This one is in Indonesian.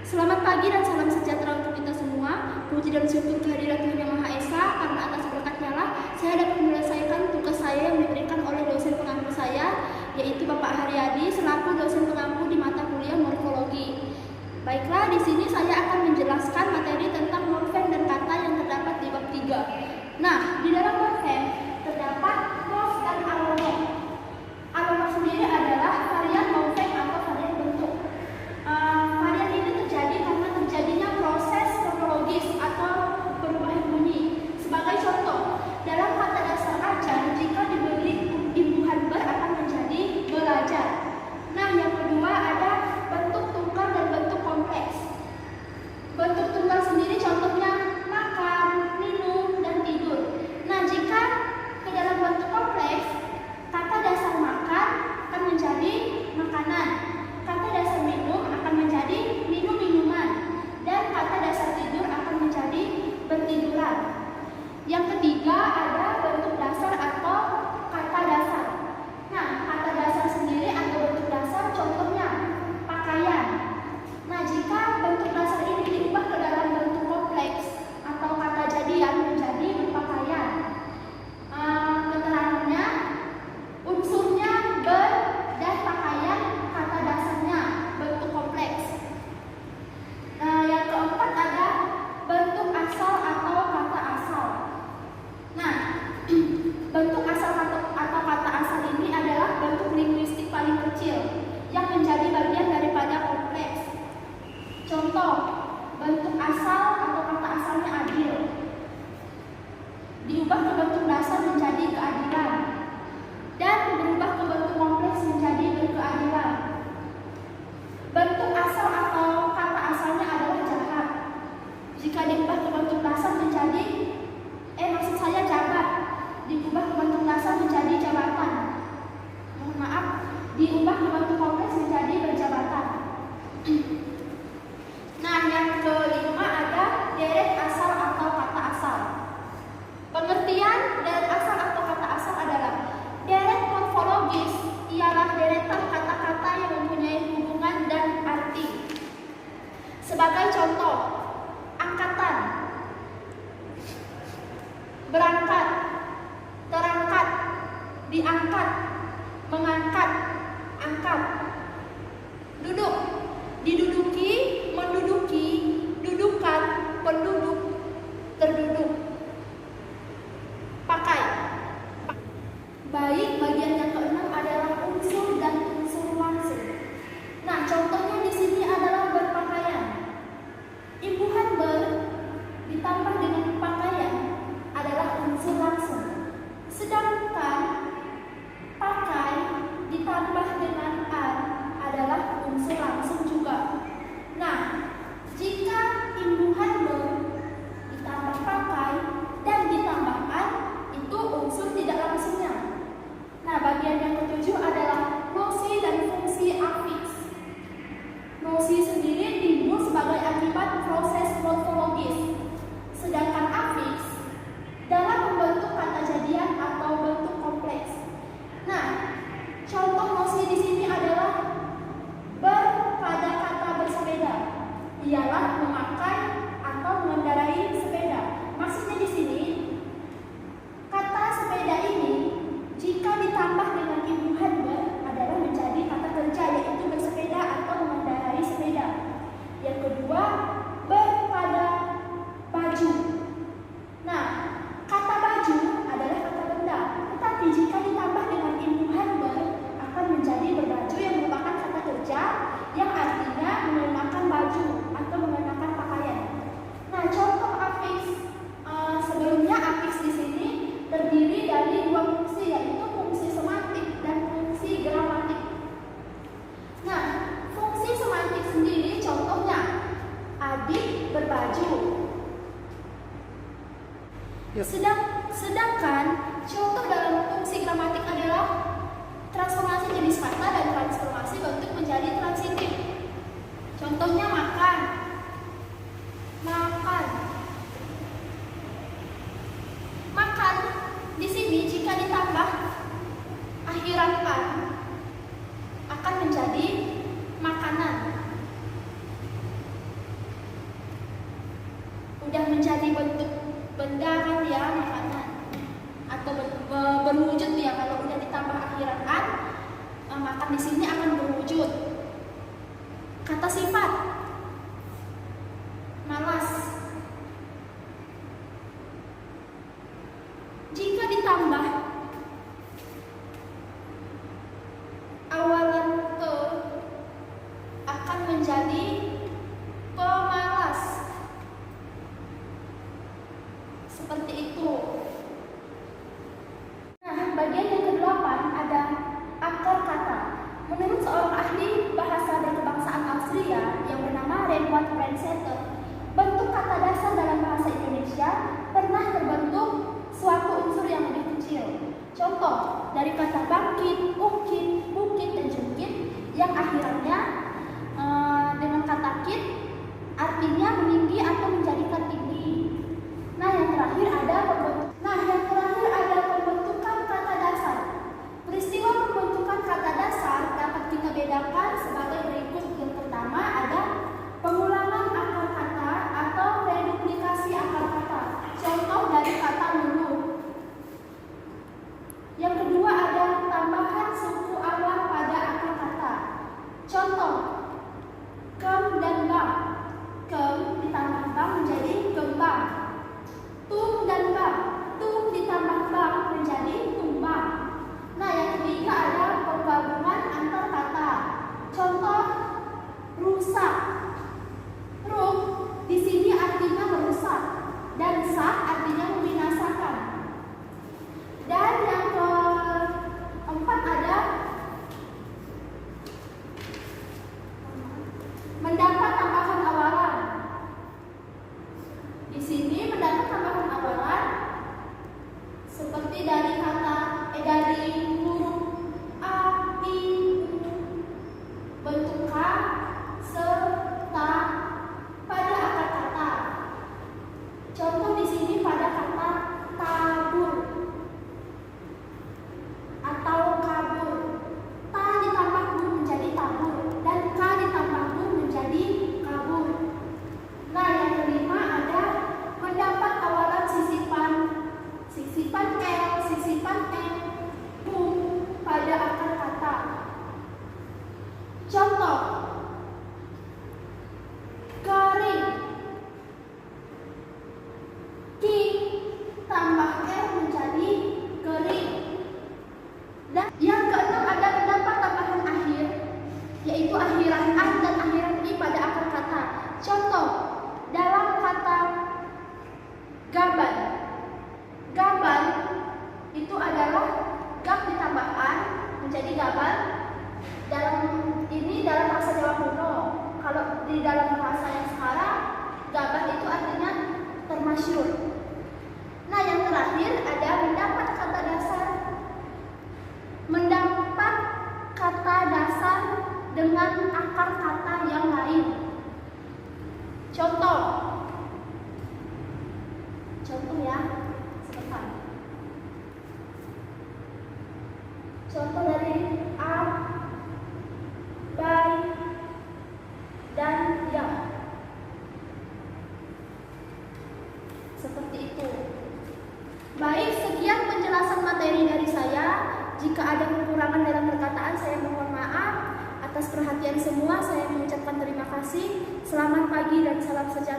Selamat pagi dan salam sejahtera untuk kita semua. Puji dan syukur kehadirat Tuhan Yang Maha Esa, karena atas berkat-Nya lah saya dapat menyelesaikan tugas saya yang diberikan oleh dosen pengampu saya, yaitu Bapak Haryadi selaku dosen pengampu di mata kuliah morfologi. Baiklah, di sini saya akan menjelaskan materi tentang morfem dan kata yang terdapat di bab 3. Nah, di dalam morfem terdapat morf dan alomorf. Alomorf sendiri adalah varian morfem atau varian bentuk. Varian ini terjadi karena terjadinya proses morfologis atau perubahan bunyi. Sebagai contoh, dalam kata dasar ajar, jika diberi imbuhan ber akan menjadi belajar. Nah, yang kedua ada bentuk tunggal dan bentuk kompleks. Bentuk tunggal sendiri contohnya makan, minum, dan tidur. Nah, jika ke dalam bentuk kompleks, kata dasar makan akan menjadi makanan, kata dasar minum akan menjadi minum-minuman, dan kata dasar tidur akan menjadi bertiduran. Yang ketiga ada bentuk dasar atau kata dasar. Nah, kata dasar sendiri atau bentuk dasar contohnya pakaian. Nah, jika bentuk dasar ini diubah ke dalam bentuk kompleks atau kata jadian menjadi berpakaian, keterangannya unsurnya ber dan pakaian kata dasarnya bentuk kompleks. Nah, yang keempat ada bentuk asal atau kata asal. Nah, bentuk asal atau kata asal ini adalah bentuk linguistik paling kecil yang menjadi bagian daripada kompleks. Contoh, bentuk asal atau kata asalnya adil diubah ke bentuk dasar menjadi keadilan, dan berubah ke bentuk kompleks menjadi berkeadilan. Bentuk asal atau kata asalnya adalah jahat. Jika diubah ke bentuk dasar menjadi jabat, diubah ke bentuk dasar menjadi jabatan. Mohon maaf, diubah ke bentuk kompleks menjadi berjabatan. Nah, yang kelima ada deret asal atau kata asal. Pengertian deret asal atau kata asal adalah deret morfologis, ialah deretan kata-kata yang mempunyai hubungan dan arti. Sebagai contoh, angkatan, berangkat, terangkat, diangkat, mengangkat, angkat. Duduk, diduduki, menduduki, dudukan, penduduk, terduduk. Pakai. Baik, bagian yang keenam adalah unsur dan unsur langsung. Nah, contohnya di sini adalah berpakaian. Imbuhan ber ditambah dengan pakaian adalah unsur langsung. Sedangkan pakai ditambah dengan an adalah unsur langsung juga. Nah, jika imbuhan ber ditambah pakai dan ditambah an itu unsur tidak langsungnya. Nah, bagian yang ketujuh adalah nosi dan fungsi afiks. Nosi sendiri timbul sebagai akibat proses morfologis, sedangkan afiks dalam membentuk kata jadian atau bentuk kompleks. Nah, contoh nosi di sini adalah ber pada kata bersepeda, ialah memakai atau mengendarai sepeda. Maksudnya di sini kata sepeda ini jika ditambah dengan imbuhan ber adalah menjadi kata kerja, yaitu bersepeda atau mengendarai sepeda. Yang kedua, ber pada baju. Nah, kata baju adalah kata benda, tetapi jika ditambah dengan imbuhan ber akan menjadi berbaju yang merupakan kata kerja yang artinya mengenakan baju atau mengenakan pakaian. Nah, contoh afiks sebelumnya afiks di sini terdiri dari dua fungsi, yaitu fungsi semantik dan fungsi gramatik. Nah, fungsi semantik sendiri contohnya adik berbaju. Sedangkan contoh dalam fungsi gramatik adalah transformasi jenis kata dan transformasi bentuk menjadi transitif. Contohnya makan. Makan. Makan di sini jika ditambah akhiran an akan menjadi makanan. menjadi bentuk benda kan ya, makanan atau berwujud ya. Kalau udah ditambah akhiran an, maka di sini akan berwujud. Kata sifat malas, jika ditambah awalan ke akan menjadi pemalas. Seperti itu. Nah, bagian yang ke-8 ada akar kata. Menurut seorang ahli bahasa berkebangsaan Austria yang bernama Reinhard Brandstätter, bentuk kata dasar dalam bahasa Indonesia pernah terbentuk suatu unsur yang lebih kecil. Contoh, dari kata bangkit, ukit, bukit, dan jungkit yang akhirannya dengan kata kit artinya meninggi atau menjadikan tinggi. Nah, yang terakhir ada pembentukan kata dasar. Peristiwa pembentukan kata dasar dapat kita bedakan sebagai berikut. Yang pertama ada pengulangan akar kata atau reduplikasi akar kata. Contoh dari kata lulu. Yang kedua ada tambahan suku awal pada akar kata. Contoh, kem dan bang. Kem ditambah bang menjadi kembang. Tum dan bang. Tum ditambah bang menjadi tumbang. Nah, yang ketiga ada penggabungan antar kata. Contoh, rusak. Ruh di sini artinya merusak dan sak artinya membinasakan. Dan yang keempat ada mendapat tambahan awalan. Di sini mendapat tambahan awalan seperti dari dari huruf a, i, u, bentuk k, serta pada akar kata. Contoh di sini pada kata tabur atau kabur. Ta ditambah bu menjadi tabur dan k ditambah bu menjadi kabur. Nah, yang kelima ada mendapat awalan sisipan L, sisipan M, pada akar kata. Contoh, garing, king tambah R menjadi kering. Dan yang keenam ada mendapat tambahan akhir, yaitu akhiran an dan akhiran i pada akar kata. Contoh, dalam kata gaban. Gaban itu adalah gab ditambah an menjadi gaban. Dalam bahasa Jawa kuno. Kalau di dalam bahasa yang sekarang, gaban itu artinya termasyhur. Nah, yang terakhir ada mendapat kata dasar. Mendapat kata dasar dengan akar kata yang lain. Contoh ya, sebentar. Contoh dari a, by, dan ya. Seperti itu. Baik, sekian penjelasan materi dari saya. Jika ada kekurangan dalam perkataan, saya mohon maaf. Atas perhatian semua, saya mengucapkan terima kasih. Selamat pagi dan salam sejahtera.